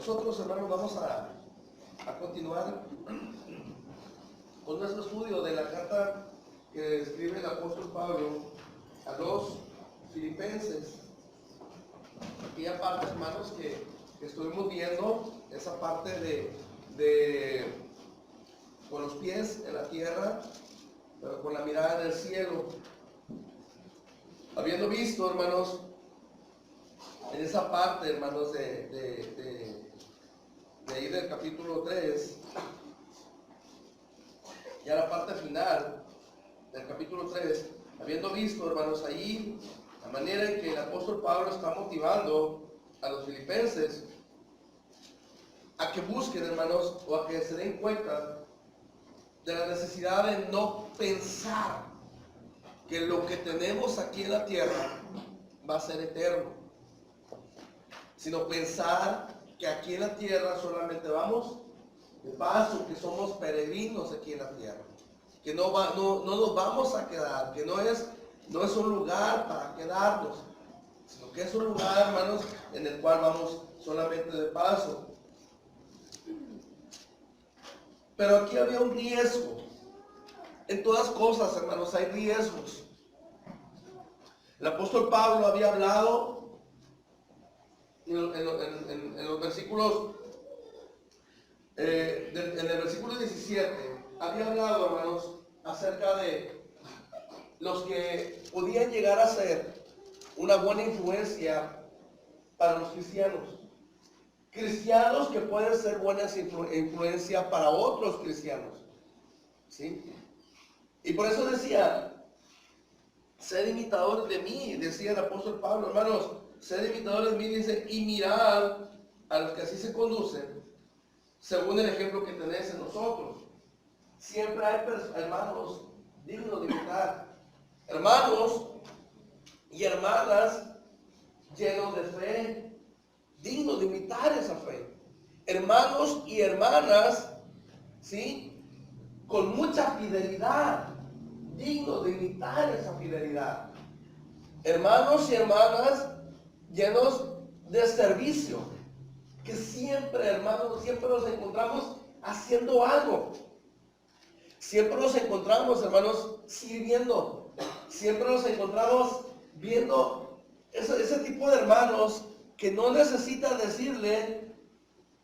Nosotros, hermanos, vamos a continuar con nuestro estudio de la carta que escribe el apóstol Pablo a los filipenses. Aquella parte, hermanos, que estuvimos viendo, esa parte de con los pies en la tierra, pero con la mirada en el cielo. Habiendo visto, hermanos, en esa parte, hermanos, de ahí del capítulo 3, ya la parte final del capítulo 3, habiendo visto, hermanos, ahí la manera en que el apóstol Pablo está motivando a los filipenses a que busquen, hermanos, o a que se den cuenta de la necesidad de no pensar que lo que tenemos aquí en la tierra va a ser eterno, sino pensar que aquí en la tierra solamente vamos de paso, que somos peregrinos aquí en la tierra, que no nos vamos a quedar, que no es un lugar para quedarnos, sino que es un lugar, hermanos, en el cual vamos solamente de paso. Pero aquí había un riesgo. En todas cosas, hermanos, hay riesgos. El apóstol Pablo había hablado en los versículos, en el versículo 17, había hablado, hermanos, acerca de los que podían llegar a ser una buena influencia para los cristianos. Cristianos que pueden ser buenas influencia para otros cristianos, ¿sí? Y por eso decía, sed imitadores de mí, decía el apóstol Pablo, hermanos, sed imitadores de mí, dice, y mirad a los que así se conducen, según el ejemplo que tenéis en nosotros. Siempre hay hermanos dignos de imitar, hermanos y hermanas llenos de fe, dignos de imitar esa fe, hermanos y hermanas, ¿sí?, con mucha fidelidad, dignos de imitar esa fidelidad, hermanos y hermanas llenos de servicio, que siempre, hermanos, siempre nos encontramos haciendo algo, siempre nos encontramos, hermanos, sirviendo, siempre nos encontramos viendo ese tipo de hermanos que no necesita decirle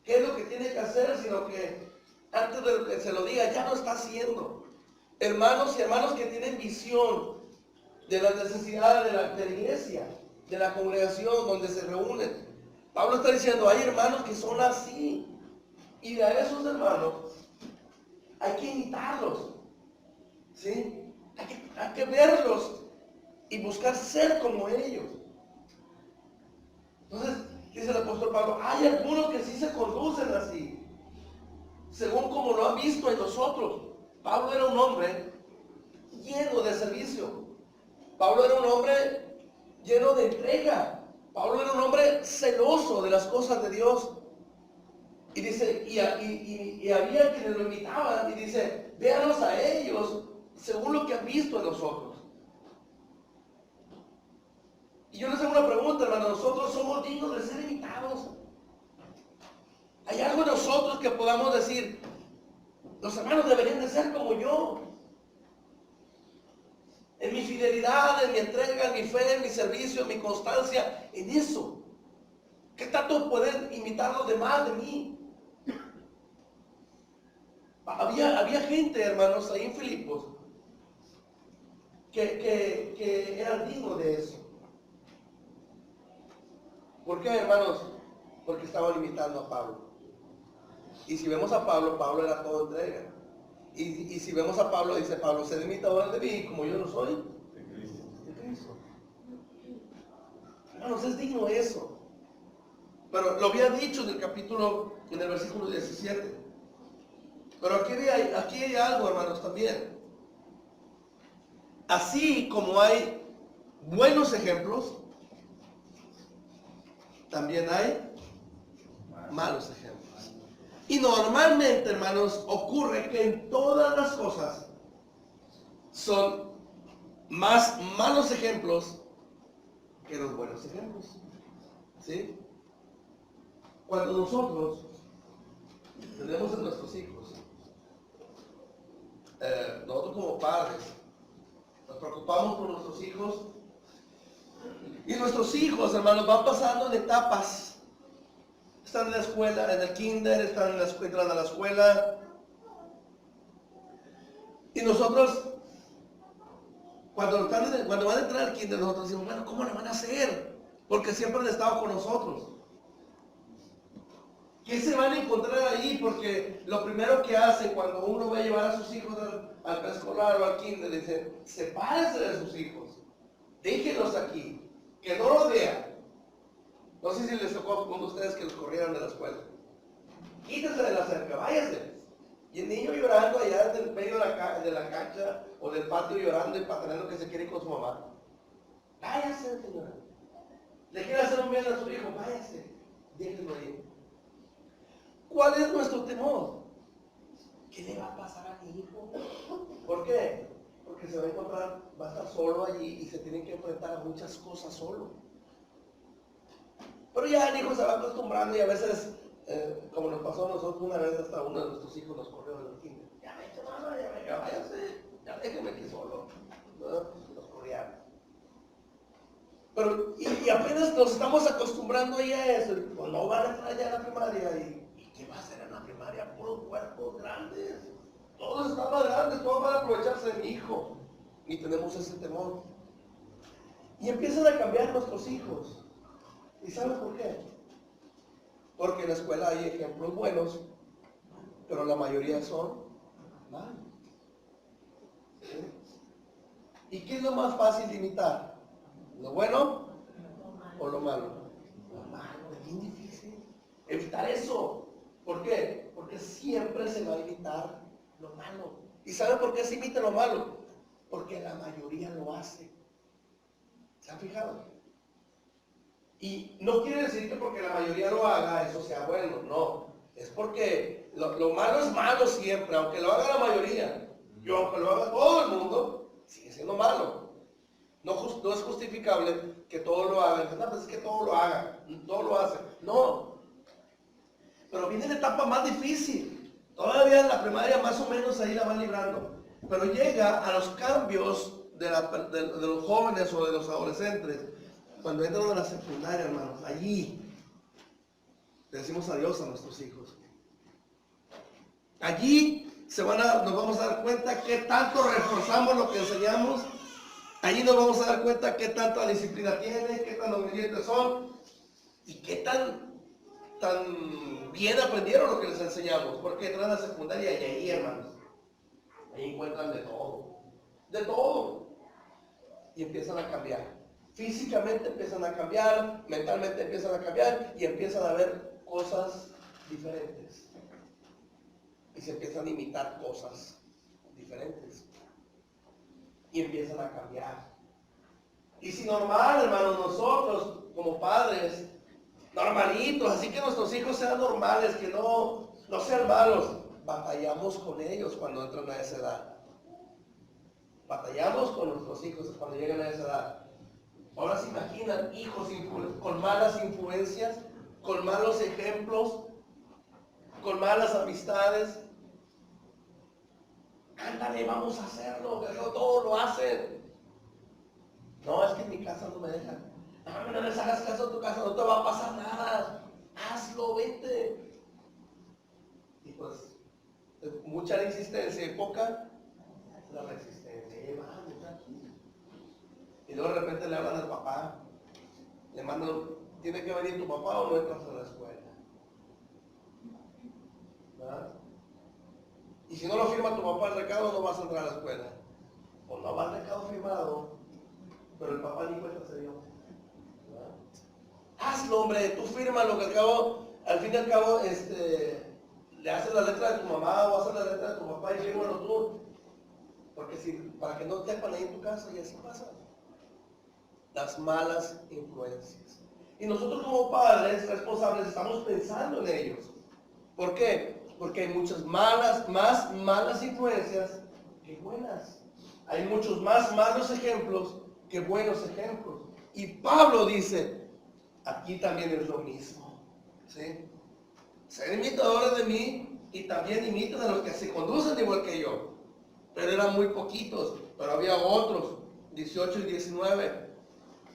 qué es lo que tiene que hacer, sino que antes de que se lo diga, ya lo está haciendo. Hermanos y hermanos que tienen visión de las necesidades de la iglesia, de la congregación donde se reúnen. Pablo está diciendo, hay hermanos que son así, y de esos hermanos hay que imitarlos, ¿sí? Hay que verlos y buscar ser como ellos. Entonces, dice el apóstol Pablo, hay algunos que sí se conducen así, según como lo han visto en nosotros. Pablo era un hombre lleno de servicio. Pablo era un hombre lleno de entrega. Pablo era un hombre celoso de las cosas de Dios. Y dice, y había quienes lo imitaban, y dice, véanos a ellos según lo que han visto en nosotros. Y yo les hago una pregunta, hermano, nosotros somos dignos de ser imitados. ¿Hay algo en nosotros que podamos decir, los hermanos deberían de ser como yo? En mi fidelidad, en mi entrega, en mi fe, en mi servicio, en mi constancia, en eso. ¿Qué tanto pueden imitar los demás de mí? Había gente, hermanos, ahí en Filipos, que eran dignos de eso. ¿Por qué, hermanos? Porque estaban imitando a Pablo. Y si vemos a Pablo, Pablo era todo entrega. Y si vemos a Pablo, dice Pablo, sed imitadores de mí, como yo lo soy de Cristo. Hermanos, es digno eso. Pero lo había dicho en el versículo 17. Pero aquí hay algo, hermanos, también. Así como hay buenos ejemplos, también hay malos ejemplos. Y normalmente, hermanos, ocurre que en todas las cosas son más malos ejemplos que los buenos ejemplos. ¿Sí? cuando nosotros tenemos a nuestros hijos, nosotros como padres, nos preocupamos por nuestros hijos, y nuestros hijos, hermanos, van pasando en etapas. Están en la escuela, en el kinder, entran a la escuela. Y nosotros, cuando van a entrar al kinder, nosotros decimos, bueno, ¿cómo le van a hacer? Porque siempre han estado con nosotros. ¿Qué se van a encontrar ahí? Porque lo primero que hace cuando uno va a llevar a sus hijos al preescolar o al kinder, dice, sepárense de sus hijos, déjenlos aquí, que no los vean. No sé si les tocó a uno de ustedes que los corrieran de la escuela. Quítense de la cerca, váyanse. Y el niño llorando allá en el medio de la cancha o del patio llorando y pateando que se quiere ir con su mamá. Váyase, señora. Le quiere hacer un bien a su hijo, váyase. Déjenlo ahí. ¿Cuál es nuestro temor? ¿Qué le va a pasar a mi hijo? ¿Por qué? Porque se va a encontrar, va a estar solo allí y se tiene que enfrentar a muchas cosas solo. Pero ya el hijo se va acostumbrando y a veces, como nos pasó a nosotros una vez, hasta uno de nuestros hijos nos corrió del kinder. Ya vete, mamá, ya venga, váyase, ya déjeme aquí solo. ¿No? Nos corrían. Pero, y apenas nos estamos acostumbrando ya a eso. Pues no van a entrar ya a la primaria. ¿Y qué va a hacer en la primaria? Puros cuerpos grandes. Todos están más grandes, todos van a aprovecharse de mi hijo. Y tenemos ese temor. Y empiezan a cambiar nuestros hijos. ¿Y sabes por qué? Porque en la escuela hay ejemplos buenos, pero la mayoría son malos. ¿Sí? ¿Y qué es lo más fácil de imitar? ¿Lo bueno o lo malo? Lo malo, es bien difícil evitar eso. ¿Por qué? Porque siempre se va a imitar lo malo. ¿Y saben por qué se imita lo malo? Porque la mayoría lo hace. ¿Se han fijado? Y no quiere decir que porque la mayoría lo haga, eso sea bueno, no. Es porque lo malo es malo siempre, aunque lo haga la mayoría. Y aunque lo haga todo el mundo, sigue siendo malo. No es justificable que todos lo hagan. No, pues es que todos lo hagan, todos lo hacen. No. Pero viene la etapa más difícil. Todavía en la primaria más o menos ahí la van librando. Pero llega a los cambios de los jóvenes o de los adolescentes. Cuando entran a la secundaria, hermanos, allí le decimos adiós a nuestros hijos. Allí nos vamos a dar cuenta qué tanto reforzamos lo que enseñamos. Allí nos vamos a dar cuenta qué tanta disciplina tienen, qué tan obedientes son y qué tan bien aprendieron lo que les enseñamos. Porque entran a la secundaria y ahí, hermanos, ahí encuentran de todo. De todo. Y empiezan a cambiar. Físicamente empiezan a cambiar, mentalmente empiezan a cambiar y empiezan a ver cosas diferentes. Y se empiezan a imitar cosas diferentes. Y empiezan a cambiar. Y si normal, hermanos, nosotros como padres, normalitos, así que nuestros hijos sean normales, que no sean malos, batallamos con ellos cuando entran a esa edad. Batallamos con nuestros hijos cuando llegan a esa edad. Ahora se imaginan hijos con malas influencias, con malos ejemplos, con malas amistades. Ándale, vamos a hacerlo, que todos lo hacen. No, es que en mi casa no me dejan. No les hagas caso a tu casa, no te va a pasar nada. Hazlo, vete. Y pues, mucha insistencia y poca la resistencia. Y luego de repente le hablan al papá, le mandan, ¿tiene que venir tu papá o no entras a la escuela? ¿Verdad? Y si no lo firma tu papá el recado, no vas a entrar a la escuela. O no va el recado firmado, pero el papá ni cuenta se dio. ¿Verdad? Hazlo, hombre, tú fírmalo, que al fin y al cabo, le haces la letra de tu mamá o haces la letra de tu papá y fírmalo tú. Porque para que no te sepan ahí en tu casa, y así pasa. Las malas influencias. Y nosotros como padres responsables estamos pensando en ellos. ¿Por qué? Porque hay muchas más malas influencias que buenas. Hay muchos más malos ejemplos que buenos ejemplos. Y Pablo dice, aquí también es lo mismo. ¿Sí? ser imitadores de mí y también imiten a los que se conducen igual que yo. Pero eran muy poquitos, pero había otros, 18 y 19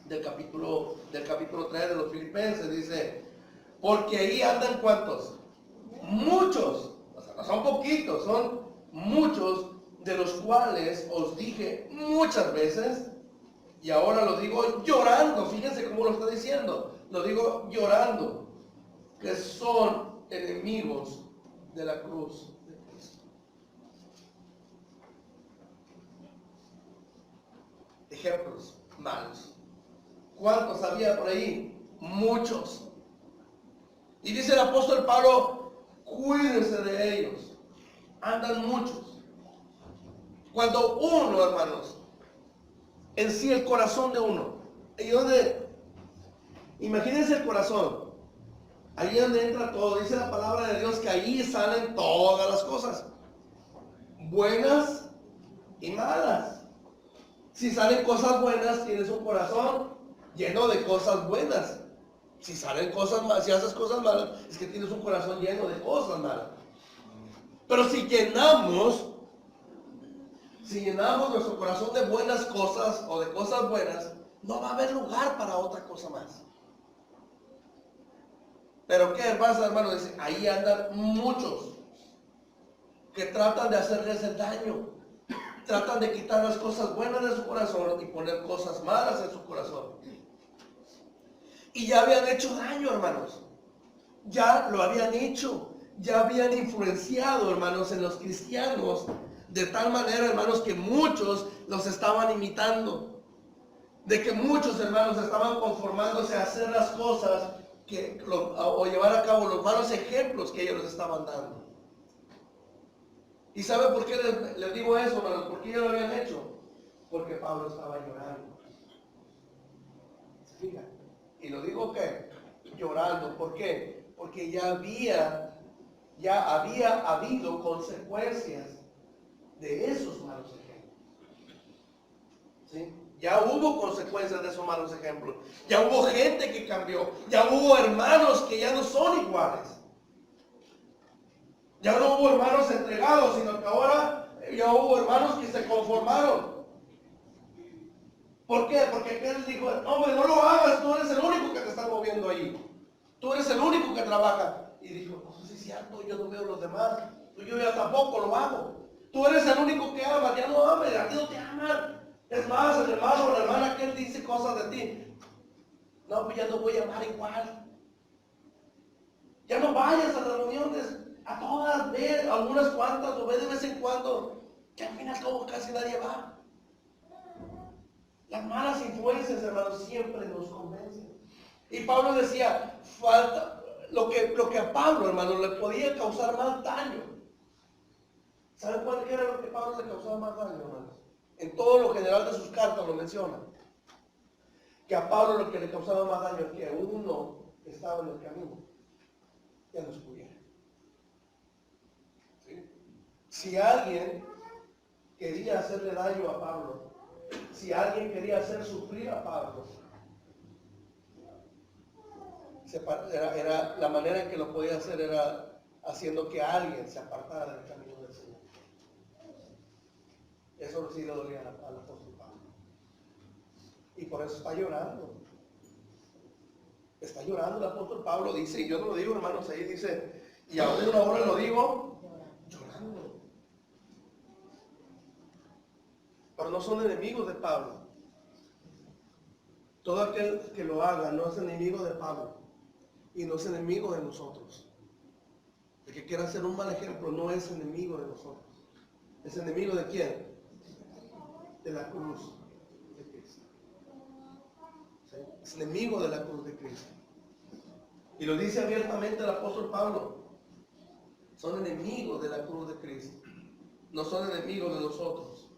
del capítulo 3 de los Filipenses, dice, porque ahí andan ¿cuántos? Muchos, o sea, no son poquitos, son muchos, de los cuales os dije muchas veces, y ahora lo digo llorando, fíjense cómo lo está diciendo, lo digo llorando, que son enemigos de la cruz de Cristo. Ejemplos malos. ¿Cuántos había por ahí? Muchos. Y dice el apóstol Pablo, cuídense de ellos. Andan muchos. Cuando uno, hermanos, en sí el corazón de uno, ahí donde, imagínense el corazón, ahí donde entra todo, dice la palabra de Dios que ahí salen todas las cosas, buenas y malas. Si salen cosas buenas, tienes un corazón lleno de cosas buenas. Si salen cosas malas, si haces cosas malas, es que tienes un corazón lleno de cosas malas. Pero si llenamos nuestro corazón de buenas cosas o de cosas buenas, no va a haber lugar para otra cosa más. Pero ¿qué pasa, hermano? Dice, ahí andan muchos que tratan de hacerles el daño. Tratan de quitar las cosas buenas de su corazón y poner cosas malas en su corazón. Y ya habían hecho daño, hermanos. Ya lo habían hecho. Ya habían influenciado, hermanos, en los cristianos. De tal manera, hermanos, que muchos los estaban imitando. De que muchos, hermanos, estaban conformándose a hacer las cosas o llevar a cabo los malos ejemplos que ellos les estaban dando. ¿Y sabe por qué les digo eso, hermanos? ¿Por qué ellos lo habían hecho? Porque Pablo estaba llorando. ¿Se fijan? Y lo digo que llorando. ¿Por qué? Porque ya había habido consecuencias de esos malos ejemplos. ¿Sí? Ya hubo consecuencias de esos malos ejemplos. Ya hubo gente que cambió. Ya hubo hermanos que ya no son iguales. Ya no hubo hermanos entregados, sino que ahora ya hubo hermanos que se conformaron. ¿Por qué? Porque él dijo, hombre, no lo hagas, tú eres el único que te está moviendo ahí. Tú eres el único que trabaja. Y dijo, no sé si es cierto, yo no veo a los demás. Yo ya tampoco lo hago. Tú eres el único que ama, ya no ames, a ti no te aman. Es más, el hermano o la hermana que él dice cosas de ti. No, pues ya no voy a amar igual. Ya no vayas a las reuniones. A todas, ve algunas cuantas, o ve de vez en cuando, que al final todo casi nadie va. Las malas influencias, hermanos, siempre nos convencen. Y Pablo decía, falta, lo que a Pablo, hermanos, le podía causar más daño. ¿Saben cuál era lo que a Pablo le causaba más daño, hermanos? En todo lo general de sus cartas lo menciona. Que a Pablo lo que le causaba más daño es que uno estaba en el camino, ya no estuviera. Si alguien quería hacerle daño a Pablo, si alguien quería hacer sufrir a Pablo, era la manera en que lo podía hacer era haciendo que alguien se apartara del camino del Señor. Eso sí le dolía al apóstol Pablo. Y por eso está llorando. Está llorando el apóstol Pablo, dice, y yo no lo digo, hermanos, ahí dice, y ahora en una hora lo digo, llorando. Pero no son enemigos de Pablo. Todo aquel que lo haga no es enemigo de Pablo y no es enemigo de nosotros. El que quiera hacer un mal ejemplo no es enemigo de nosotros. ¿Es enemigo de quién? De la cruz de Cristo. ¿Sí? Es enemigo de la cruz de Cristo. Y lo dice abiertamente el apóstol Pablo. Son enemigos de la cruz de Cristo. No son enemigos de nosotros.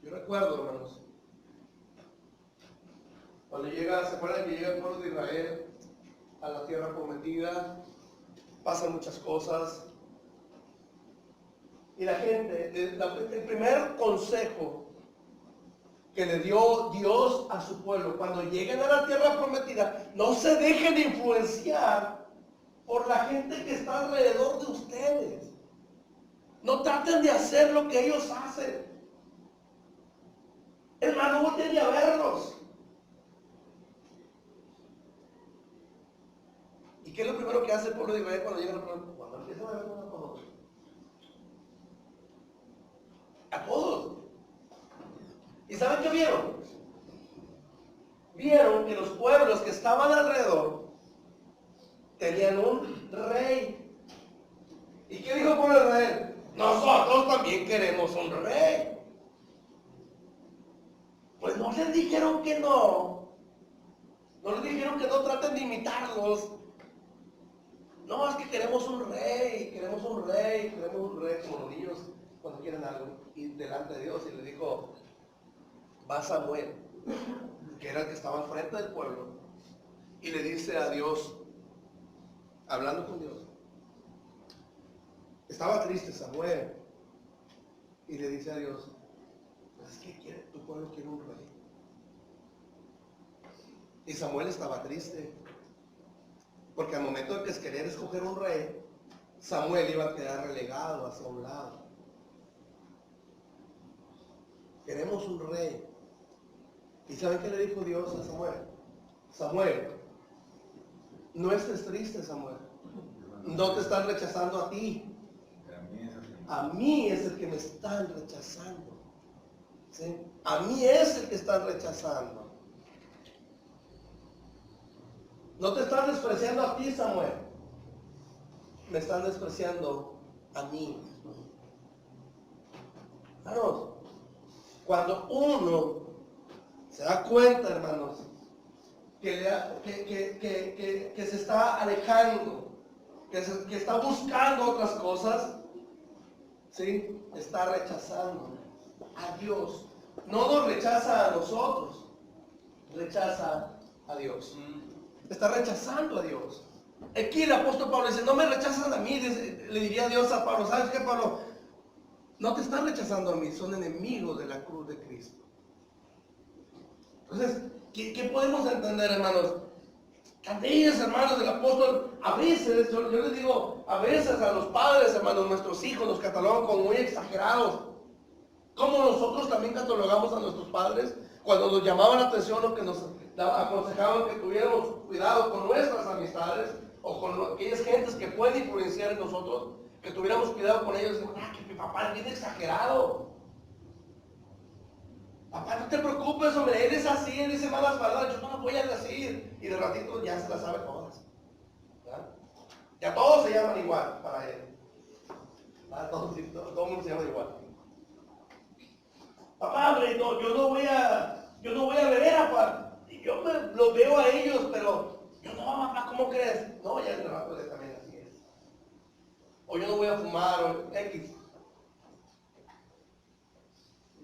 Yo recuerdo, hermanos, cuando ¿se acuerdan que llega el pueblo de Israel a la tierra prometida? Pasan muchas cosas. Y la gente, el primer consejo que le dio Dios a su pueblo, cuando lleguen a la tierra prometida, no se dejen influenciar por la gente que está alrededor de ustedes. No traten de hacer lo que ellos hacen. Hermano, volteen a verlos. ¿Y qué es lo primero que hace el pueblo de Israel cuando llega el pueblo? Cuando empiezan a ver a todos. A todos. ¿Y saben qué vieron? Vieron que los pueblos que estaban alrededor tenían un rey. ¿Y qué dijo el pueblo de Israel? Nosotros también queremos un rey. Pues no les dijeron que no. No les dijeron que no traten de imitarlos. No, es que queremos un rey, queremos un rey, queremos un rey, como los niños cuando quieren algo. Y delante de Dios, y le dijo, va Samuel, que era el que estaba al frente del pueblo, y le dice a Dios, hablando con Dios, estaba triste Samuel, y le dice a Dios, pues es que tu pueblo quiere un rey. Y Samuel estaba triste, porque al momento de que querer escoger un rey, Samuel iba a quedar relegado hacia un lado. Queremos un rey. ¿Y saben qué le dijo Dios a Samuel? Samuel, no estés triste, Samuel. No te están rechazando a ti. A mí es el que me están rechazando. ¿Sí? A mí es el que están rechazando. No te están despreciando a ti, Samuel. Me están despreciando a mí. Hermanos, cuando uno se da cuenta, hermanos, que se está alejando, que está buscando otras cosas, ¿sí? Está rechazando a Dios. No nos rechaza a nosotros, rechaza a Dios. Está rechazando a Dios. Aquí el apóstol Pablo dice, no me rechazan a mí, le diría a Dios a Pablo, ¿sabes qué, Pablo? No te están rechazando a mí, son enemigos de la cruz de Cristo. Entonces, ¿qué podemos entender, hermanos? Candellas, hermanos, del apóstol, a veces, yo les digo, a veces a los padres, hermanos, nuestros hijos los catalogan como muy exagerados. Como nosotros también catalogamos a nuestros padres cuando nos llamaban la atención o que nos aconsejaban que tuviéramos cuidado con nuestras amistades o con aquellas gentes que pueden influenciar en nosotros, que tuviéramos cuidado con ellos. Que mi papá es bien exagerado. Papá, no te preocupes, hombre, él es así, él dice malas palabras, yo no las voy a decir. Y de ratito ya se las sabe todas. ¿Ya? Ya todos se llaman igual para él. Todo el mundo se llama igual. Papá, hombre, no, yo no voy a beber, papá. Y yo los veo a ellos, pero yo no, papá, ¿cómo crees? No, ya el rato también así es. O yo no voy a fumar, o X.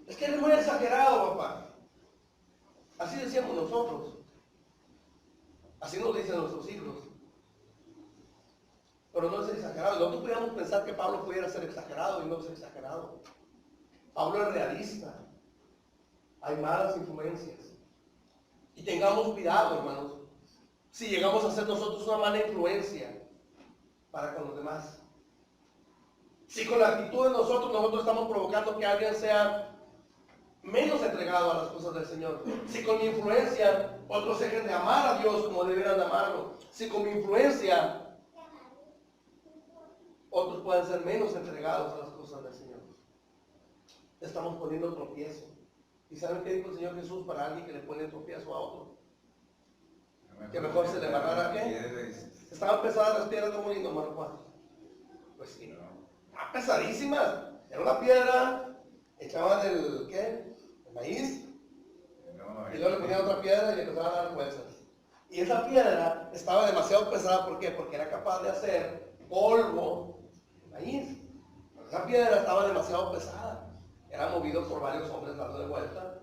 Es que eres muy exagerado, papá. Así decíamos nosotros. Así nos dicen nuestros hijos. Pero no es exagerado. Nosotros pudiéramos pensar que Pablo pudiera ser exagerado y no es exagerado. Pablo es realista. Hay malas influencias. Y tengamos cuidado, hermanos, si llegamos a ser nosotros una mala influencia para con los demás. Si con la actitud de nosotros estamos provocando que alguien sea menos entregado a las cosas del Señor. Si con mi influencia otros dejen de amar a Dios como deberían amarlo. Si con mi influencia otros pueden ser menos entregados a las cosas del Señor. Estamos poniendo tropiezo. ¿Y saben qué dijo el Señor Jesús para alguien que le pone tropiezo a otro? Que mejor se le agarrara, ¿qué? Estaban pesadas las piedras como lindo, hermano Juan. Pues sí, estaban pesadísimas. Era una piedra, echaban el maíz, y luego le ponían otra piedra y le empezaban a dar vueltas. Y esa piedra estaba demasiado pesada, ¿por qué? Porque era capaz de hacer polvo de maíz. Esa piedra estaba demasiado pesada. Era movido por varios hombres dando de vuelta.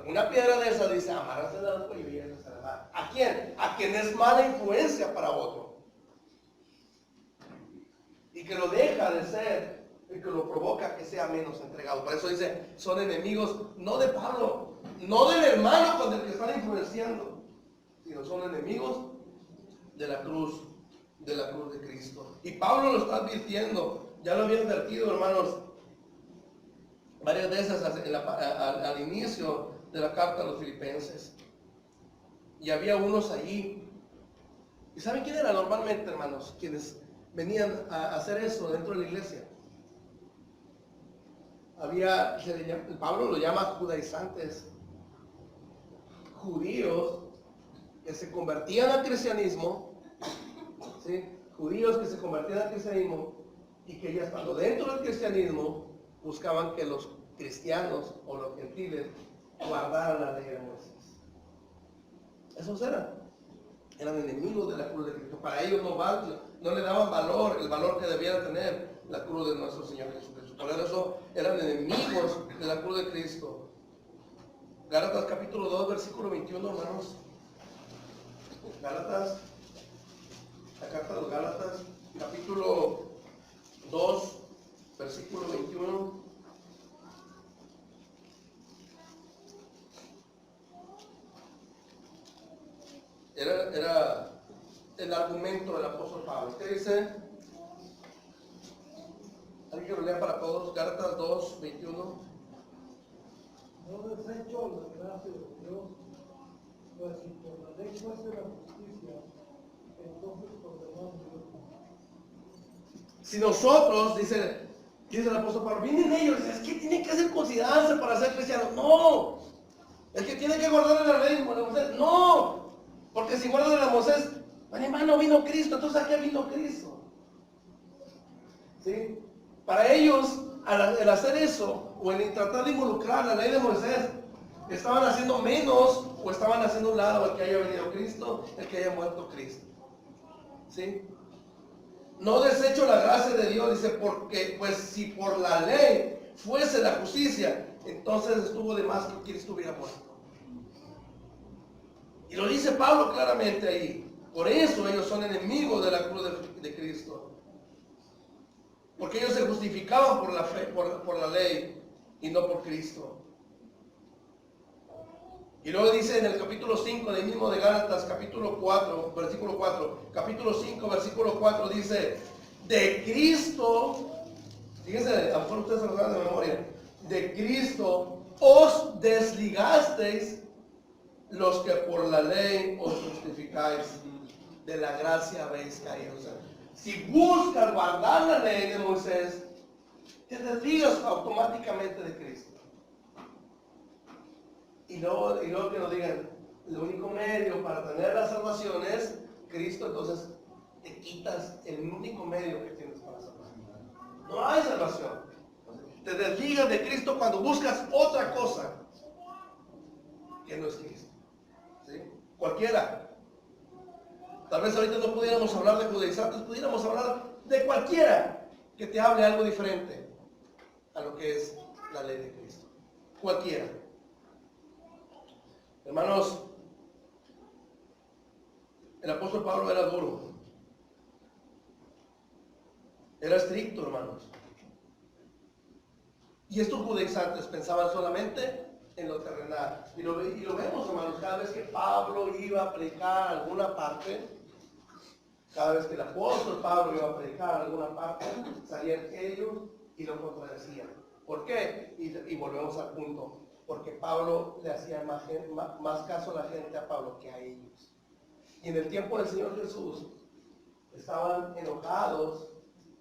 Una piedra de esas dice, amárrase de los cuellos y esa se la da. ¿A quién? A quien es mala influencia para otro. Y que lo deja de ser, y que lo provoca que sea menos entregado. Por eso dice, son enemigos, no de Pablo, no del hermano con el que están influenciando, sino son enemigos de la cruz de la cruz de Cristo. Y Pablo lo está advirtiendo, ya lo había advertido, hermanos, varias veces al inicio de la carta a los filipenses. Y había unos allí. ¿Y saben quién era normalmente, hermanos, quienes venían a hacer eso dentro de la iglesia? Pablo lo llama judaizantes, judíos que se convertían al cristianismo, ¿sí? Judíos que se convertían al cristianismo y que ya estando dentro del cristianismo buscaban que los cristianos o los gentiles guardaran la ley de Moisés. Esos eran enemigos de la cruz de Cristo. Para ellos no le daban valor, el valor que debía tener la cruz de nuestro Señor Jesucristo. Por eso eran enemigos de la cruz de Cristo. Gálatas capítulo 2, versículo 21, hermanos. Gálatas, la carta de los Gálatas, capítulo 2, versículo 21. Era el argumento del apóstol Pablo. ¿Qué dice? ¿Alguien que lo lea para todos? Gálatas 2, 21. No desecho la gracia de Dios, pues si por la ley fuese la justicia, entonces por demás Dios. Si nosotros, dice el apóstol Pablo, vienen ellos y dicen, es que tienen que circuncidarse para ser cristianos. No, es que tienen que guardar la ley de Moisés. No, porque si guardan la de Moisés, hermano, vino Cristo, entonces ¿a qué vino Cristo? ¿Sí? Para ellos, al hacer eso, o en tratar de involucrar la ley de Moisés, estaban haciendo menos o estaban haciendo un lado el que haya venido Cristo, el que haya muerto Cristo. ¿Sí? No desecho la gracia de Dios, dice, porque pues si por la ley fuese la justicia, entonces estuvo de más que Cristo hubiera muerto. Y lo dice Pablo claramente ahí. Por eso ellos son enemigos de la cruz de Cristo. Porque ellos se justificaban por la fe, por la ley y no por Cristo. Y luego dice en el capítulo 5 del mismo de Gálatas, capítulo 4, versículo 4, capítulo 5, versículo 4 dice, de Cristo, fíjense, a lo mejor ustedes se lo dan de memoria, de Cristo os desligasteis los que por la ley os justificáis, de la gracia habéis caído. O sea, si buscas guardar la ley de Moisés, te desligas automáticamente de Cristo. Y luego que nos digan, el único medio para tener la salvación es Cristo, entonces te quitas el único medio que tienes para salvar. No hay salvación. Te desligas de Cristo cuando buscas otra cosa que no es Cristo. ¿Sí? Cualquiera. Tal vez ahorita no pudiéramos hablar de judaizantes, pudiéramos hablar de cualquiera que te hable algo diferente a lo que es la ley de Cristo. Cualquiera. Hermanos, el apóstol Pablo era duro. Era estricto, hermanos. Y estos judaizantes pensaban solamente en lo terrenal. Y lo vemos, hermanos, cada vez que Pablo iba a predicar alguna parte, cada vez que el apóstol Pablo iba a predicar alguna parte, salían ellos y lo contradecían. ¿Por qué? Y volvemos al punto. Porque Pablo le hacía más caso a la gente a Pablo que a ellos. Y en el tiempo del Señor Jesús estaban enojados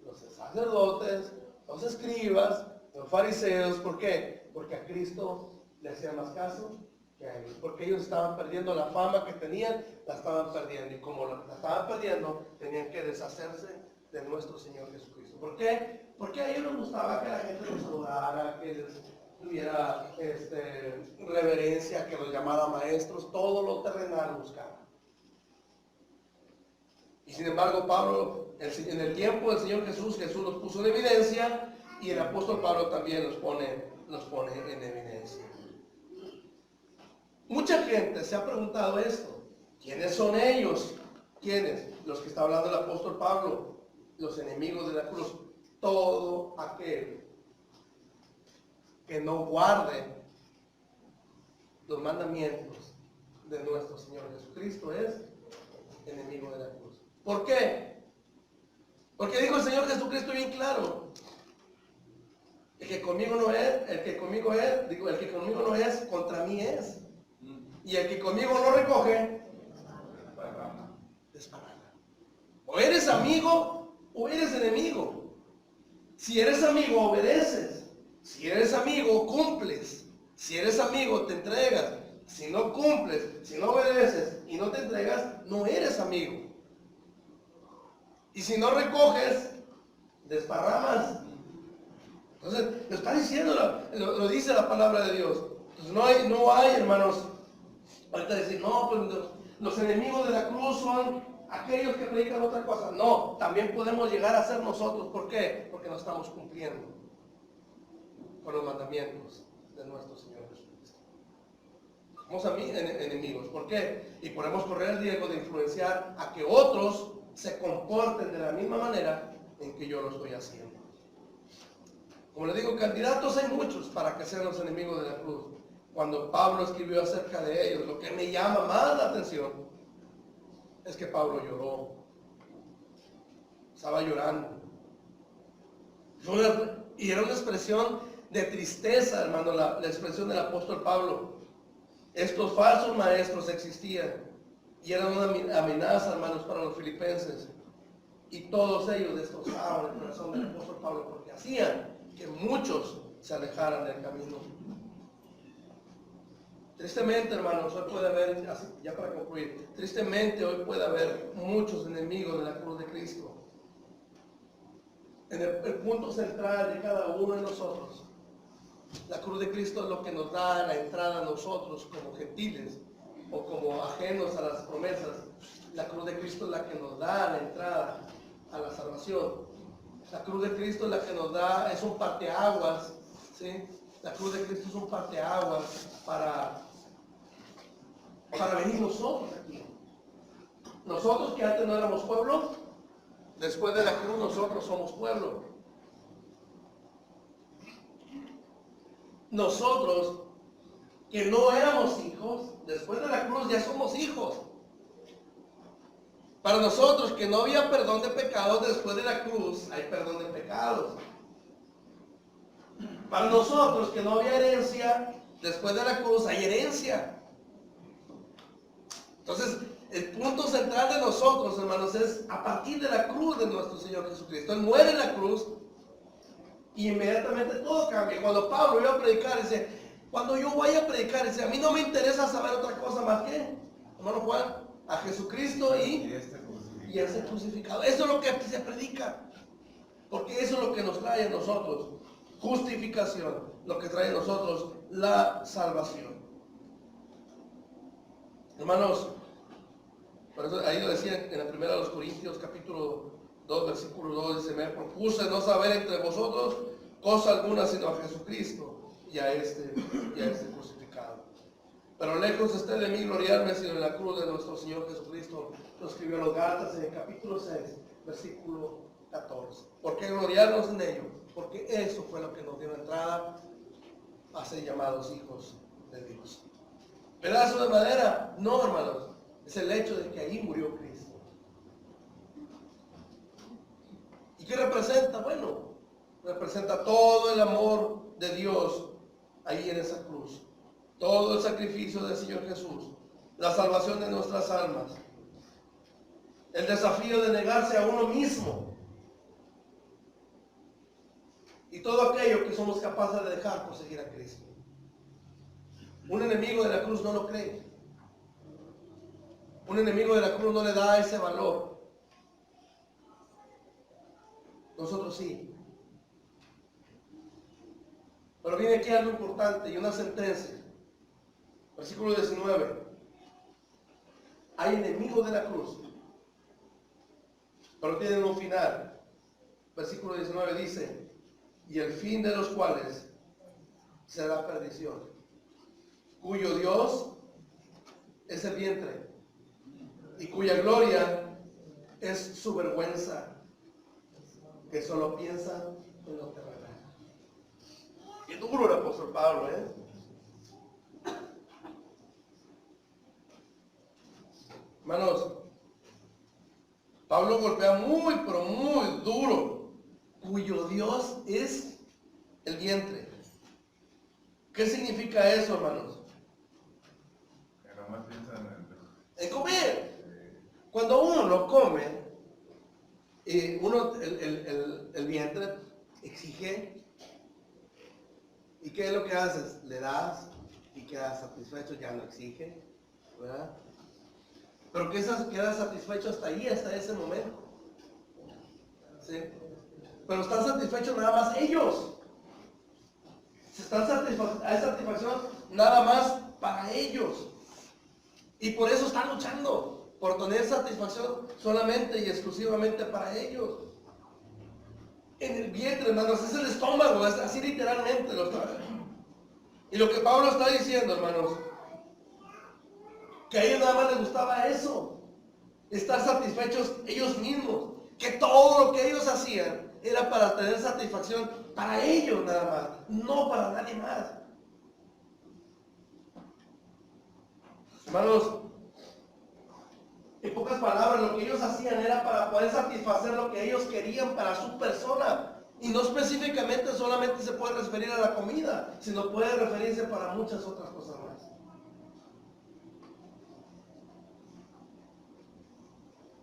los sacerdotes, los escribas, los fariseos. ¿Por qué? Porque a Cristo le hacían más caso que a ellos. Porque ellos estaban perdiendo la fama que tenían, la estaban perdiendo. Y como la estaban perdiendo, tenían que deshacerse de nuestro Señor Jesucristo. ¿Por qué? Porque a ellos les gustaba que la gente los saludara, que les tuviera reverencia, que los llamara maestros, todo lo terrenal buscaba. Y sin embargo, Pablo, en el tiempo del Señor Jesús los puso en evidencia, y el apóstol Pablo también los pone en evidencia. Mucha gente se ha preguntado esto: ¿quiénes son ellos? ¿Quiénes? Los que está hablando el apóstol Pablo, los enemigos de la cruz. Todo aquel que no guarde los mandamientos de nuestro Señor Jesucristo es enemigo de la cruz. ¿Por qué? Porque dijo el Señor Jesucristo bien claro: el que conmigo no es, el que conmigo no es, contra mí es. Y el que conmigo no recoge, desparrama. O eres amigo o eres enemigo. Si eres amigo, obedeces. Si eres amigo, cumples. Si eres amigo, te entregas. Si no cumples, si no obedeces y no te entregas, no eres amigo. Y si no recoges, desparramas. Entonces, lo está diciendo, lo dice la palabra de Dios. Entonces, no hay, hermanos, ahorita decir, no, pues los enemigos de la cruz son aquellos que predican otra cosa. No, también podemos llegar a ser nosotros. ¿Por qué? Porque no estamos cumpliendo con los mandamientos de nuestro Señor Jesucristo. Somos enemigos. ¿Por qué? Y podemos correr el riesgo de influenciar a que otros se comporten de la misma manera en que yo lo estoy haciendo. Como les digo, candidatos hay muchos para que sean los enemigos de la cruz. Cuando Pablo escribió acerca de ellos, lo que me llama más la atención es que Pablo lloró. Estaba llorando. Y era una expresión de tristeza, hermano, la expresión del apóstol Pablo. Estos falsos maestros existían y eran una amenaza, hermanos, para los filipenses. Y todos ellos destrozaban el corazón del apóstol Pablo porque hacían que muchos se alejaran del camino. Tristemente, hermanos, hoy puede haber, ya para concluir, tristemente hoy puede haber muchos enemigos de la cruz de Cristo. En el punto central de cada uno de nosotros, la cruz de Cristo es lo que nos da la entrada a nosotros como gentiles o como ajenos a las promesas. La cruz de Cristo es la que nos da la entrada a la salvación. La cruz de Cristo es la que nos da, es un parteaguas, ¿sí? La cruz de Cristo es un parteaguas para venir nosotros aquí. Nosotros que antes no éramos pueblo, después de la cruz nosotros somos pueblo. Nosotros que no éramos hijos, después de la cruz ya somos hijos. Para nosotros que no había perdón de pecados, después de la cruz hay perdón de pecados. Para nosotros que no había herencia, después de la cruz hay herencia. Entonces, el punto central de nosotros, hermanos, es a partir de la cruz de nuestro Señor Jesucristo. Él muere en la cruz y inmediatamente todo cambia. Cuando Pablo iba a predicar, dice, cuando yo vaya a predicar, dice, a mí no me interesa saber otra cosa más que, hermano Juan, a Jesucristo y a ser crucificado. Eso es lo que se predica. Porque eso es lo que nos trae a nosotros justificación, lo que trae a nosotros la salvación. Hermanos, por eso ahí lo decía en la primera de los Corintios, capítulo 2, versículo 2, dice, me propuse no saber entre vosotros cosa alguna sino a Jesucristo y a este crucificado. Pero lejos esté de mí gloriarme sino en la cruz de nuestro Señor Jesucristo. Lo escribió a los Gálatas en el capítulo 6, versículo 14. ¿Por qué gloriarnos en ello? Porque eso fue lo que nos dio entrada a ser llamados hijos de Dios. ¿Pedazo de madera? No, hermanos. Es el hecho de que ahí murió Cristo. ¿Y qué representa? Bueno, representa todo el amor de Dios ahí en esa cruz. Todo el sacrificio del Señor Jesús. La salvación de nuestras almas. El desafío de negarse a uno mismo. Y todo aquello que somos capaces de dejar por seguir a Cristo. Un enemigo de la cruz no lo cree. Un enemigo de la cruz no le da ese valor. Nosotros sí. Pero viene aquí algo importante y una sentencia. Versículo 19. Hay enemigos de la cruz, pero tienen un final. Versículo 19 dice, y el fin de los cuales será perdición, cuyo Dios es el vientre y cuya gloria es su vergüenza, que solo piensa en lo terrenal. Y duro el apóstol Pablo, Hermanos, Pablo golpea muy, pero muy duro, cuyo Dios es el vientre. ¿Qué significa eso, hermanos? Que nomás piensan En comer. Cuando uno lo come, el vientre exige. ¿Y qué es lo que haces? Le das y quedas satisfecho, ya no exige, ¿verdad? Pero quedas satisfecho hasta ahí, hasta ese momento. ¿Sí? Pero están satisfechos nada más ellos. Hay satisfacción nada más para ellos. Y por eso están luchando, por tener satisfacción solamente y exclusivamente para ellos. En el vientre, hermanos, es el estómago, es así literalmente lo está. Y lo que Pablo está diciendo, hermanos, que a ellos nada más les gustaba eso, estar satisfechos ellos mismos, que todo lo que ellos hacían era para tener satisfacción para ellos nada más, no para nadie más. Hermanos, en pocas palabras, lo que ellos hacían era para poder satisfacer lo que ellos querían para su persona. Y no específicamente solamente se puede referir a la comida, sino puede referirse para muchas otras cosas más.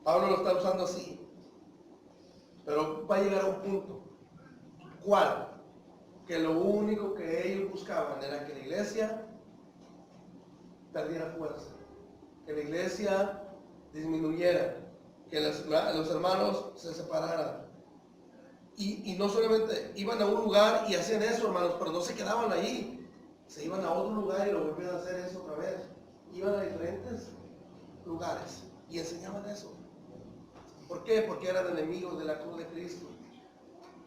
Pablo lo está usando así. Pero va a llegar a un punto. ¿Cuál? Que lo único que ellos buscaban era que la iglesia perdiera fuerza, que la iglesia disminuyera, que los hermanos se separaran. Y no solamente iban a un lugar y hacían eso, hermanos, pero no se quedaban ahí. Se iban a otro lugar y lo volvían a hacer eso otra vez. Iban a diferentes lugares y enseñaban eso. ¿Por qué? Porque eran enemigos de la cruz de Cristo.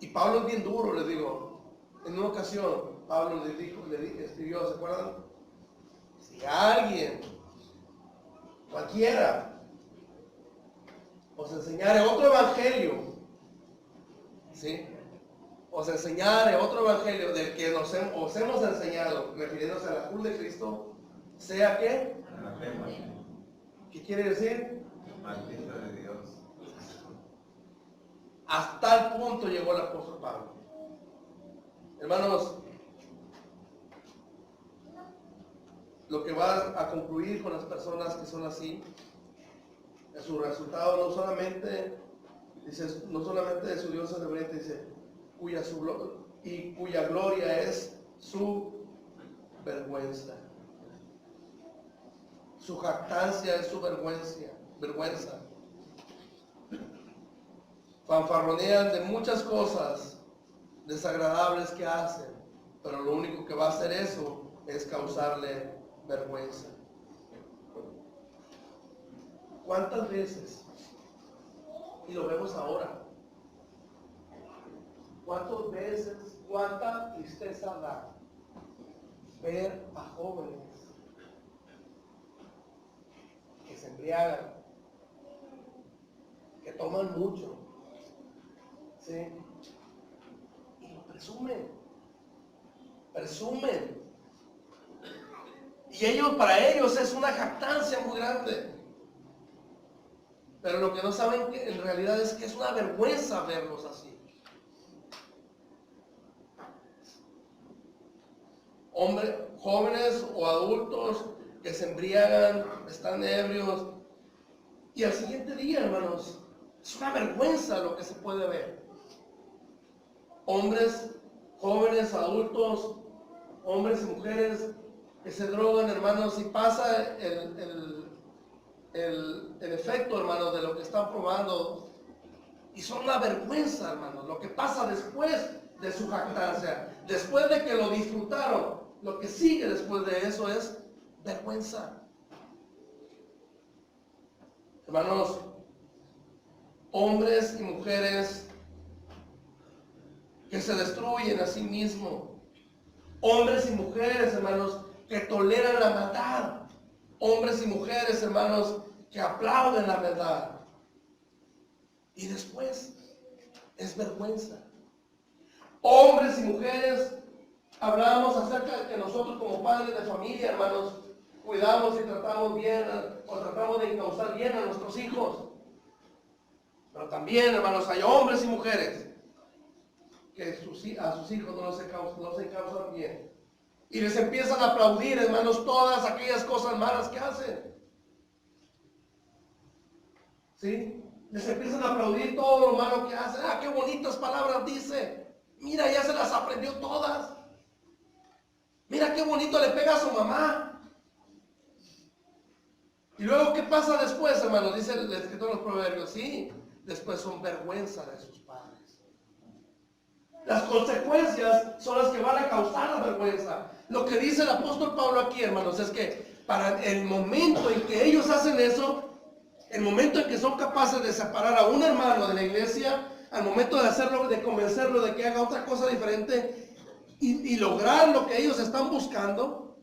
Y Pablo es bien duro, les digo. En una ocasión, Pablo escribió, ¿se acuerdan? Si alguien, cualquiera, os enseñare otro evangelio, ¿sí? Os enseñare otro evangelio del que os hemos enseñado, refiriéndose a la cruz de Cristo, sea que, ¿qué quiere decir? maldito de Dios. Hasta tal punto llegó el apóstol Pablo. Hermanos, lo que va a concluir con las personas que son así, es su resultado no solamente, dice, no solamente de su Dios celebrante, dice, cuya gloria es su vergüenza. Su jactancia es su vergüenza. Fanfarronean de muchas cosas desagradables que hacen, pero lo único que va a hacer eso es causarle vergüenza. ¿Cuántas veces? Y lo vemos ahora. ¿Cuántas veces, cuánta tristeza da ver a jóvenes que se embriagan, que toman mucho, ¿sí? Y lo presumen. Y para ellos es una jactancia muy grande. Pero lo que no saben que en realidad es que es una vergüenza verlos así. Hombres, jóvenes o adultos que se embriagan, están ebrios. Y al siguiente día, hermanos, es una vergüenza lo que se puede ver. Hombres, jóvenes, adultos, hombres y mujeres que se drogan, hermanos, y pasa el efecto, hermanos, de lo que están probando. Y son una vergüenza, hermanos, lo que pasa después de su jactancia. Después de que lo disfrutaron, lo que sigue después de eso es vergüenza. Hermanos, hombres y mujeres que se destruyen a sí mismos. Hombres y mujeres, hermanos, que toleran la maldad. Hombres y mujeres, hermanos, que aplauden la verdad. Y después es vergüenza. Hombres y mujeres, hablamos acerca de que nosotros como padres de familia, hermanos, cuidamos y tratamos bien, o tratamos de encauzar bien a nuestros hijos. Pero también, hermanos, hay hombres y mujeres que a sus hijos no se causan bien. Y les empiezan a aplaudir, hermanos, todas aquellas cosas malas que hacen. ¿Sí? Les empiezan a aplaudir todo lo malo que hacen. Ah, qué bonitas palabras dice. Mira, ya se las aprendió todas. Mira qué bonito le pega a su mamá. Y luego, ¿qué pasa después, hermanos? Dice el escritor de los Proverbios. Sí, después son vergüenza de sus padres. Las consecuencias son las que van a causar la vergüenza. Lo que dice el apóstol Pablo aquí, hermanos, es que para el momento en que ellos hacen eso, el momento en que son capaces de separar a un hermano de la iglesia, al momento de hacerlo, de convencerlo de que haga otra cosa diferente y lograr lo que ellos están buscando,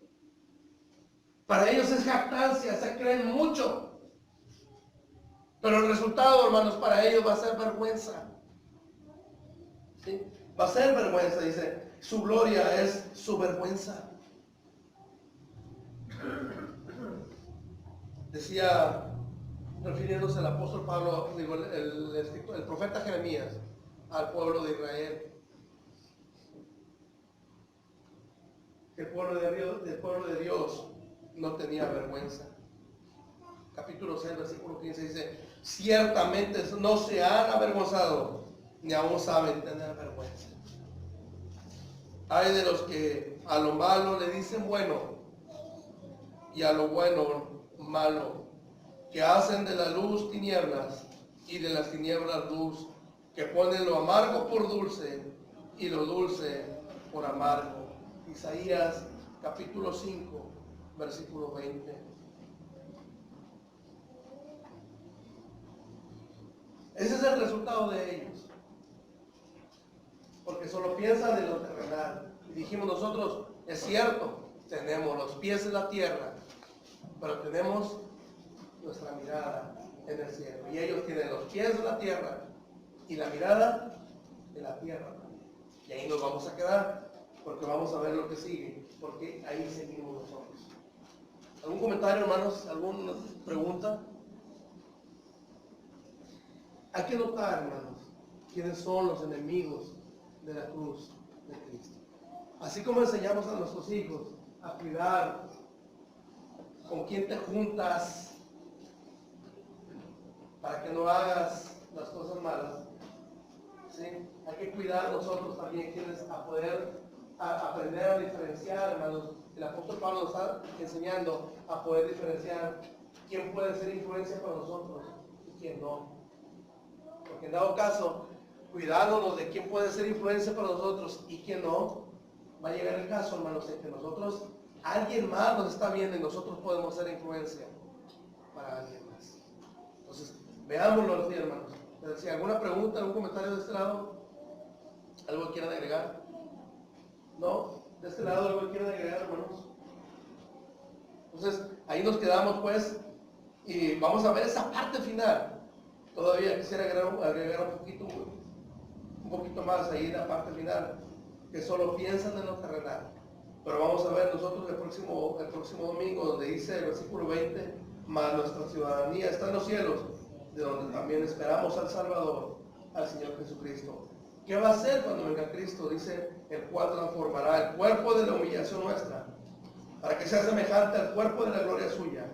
para ellos es jactancia, se creen mucho. Pero el resultado, hermanos, para ellos va a ser vergüenza. ¿Sí? Va a ser vergüenza, dice. Su gloria es su vergüenza. Decía, refiriéndose al apóstol Pablo, digo, el profeta Jeremías, al pueblo de Israel. Que el pueblo de Dios no tenía vergüenza. Capítulo 6, versículo 15 dice, ciertamente no se han avergonzado, ni aún saben tener vergüenza. Hay de los que a lo malo le dicen bueno, y a lo bueno malo, que hacen de la luz tinieblas, y de las tinieblas luz, que ponen lo amargo por dulce, y lo dulce por amargo. Isaías capítulo 5, versículo 20. Ese es el resultado de ellos. Porque solo piensan en lo terrenal. Y dijimos nosotros, es cierto, tenemos los pies en la tierra, pero tenemos nuestra mirada en el cielo. Y ellos tienen los pies en la tierra y la mirada en la tierra. Y ahí nos vamos a quedar, porque vamos a ver lo que sigue, porque ahí seguimos nosotros. ¿Algún comentario, hermanos? ¿Alguna pregunta? Hay que notar, hermanos, quiénes son los enemigos de la cruz de Cristo. Así como enseñamos a nuestros hijos a cuidar con quién te juntas para que no hagas las cosas malas, ¿sí? Hay que cuidar nosotros también quienes a poder aprender a diferenciar, hermanos. El apóstol Pablo nos está enseñando a poder diferenciar quién puede ser influencia para nosotros y quién no. Porque en dado caso, cuidándonos de quién puede ser influencia para nosotros y quién no, va a llegar el caso, hermanos, en que nosotros, alguien más nos está viendo y nosotros podemos ser influencia para alguien más. Entonces, veámoslo así, hermanos. Si alguna pregunta, algún comentario de este lado, algo que quieran agregar. ¿No? De este lado, algo que quieran agregar, hermanos. Entonces, ahí nos quedamos, pues, y vamos a ver esa parte final. Todavía quisiera agregar un poquito más ahí en la parte final, que solo piensan en lo terrenal. Pero vamos a ver nosotros el próximo domingo, donde dice el versículo 20, mas nuestra ciudadanía está en los cielos, de donde también esperamos al Salvador, al Señor Jesucristo. ¿Qué va a hacer cuando venga Cristo? Dice, el cual transformará el cuerpo de la humillación nuestra, para que sea semejante al cuerpo de la gloria suya,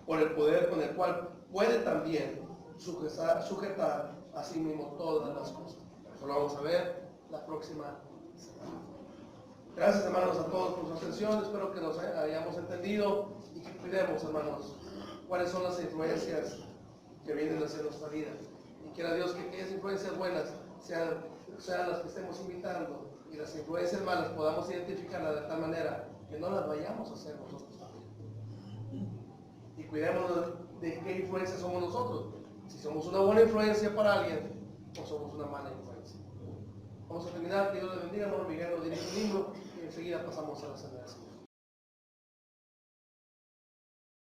por el poder con el cual puede también sujetar a sí mismo todas las cosas. Eso lo vamos a ver la próxima semana. Gracias, hermanos, a todos por su atención. Espero que nos hayamos entendido y que cuidemos, hermanos, cuáles son las influencias que vienen hacia nuestra vida. Y quiera Dios que aquellas influencias buenas sean las que estemos invitando, y las influencias malas podamos identificarlas de tal manera que no las vayamos a hacer nosotros también. Y cuidemos de qué influencia somos nosotros. Si somos una buena influencia para alguien o somos una mala influencia. Vamos a terminar. Que Dios le bendiga. Hermano Miguel nos dirige un libro y enseguida pasamos a la cena.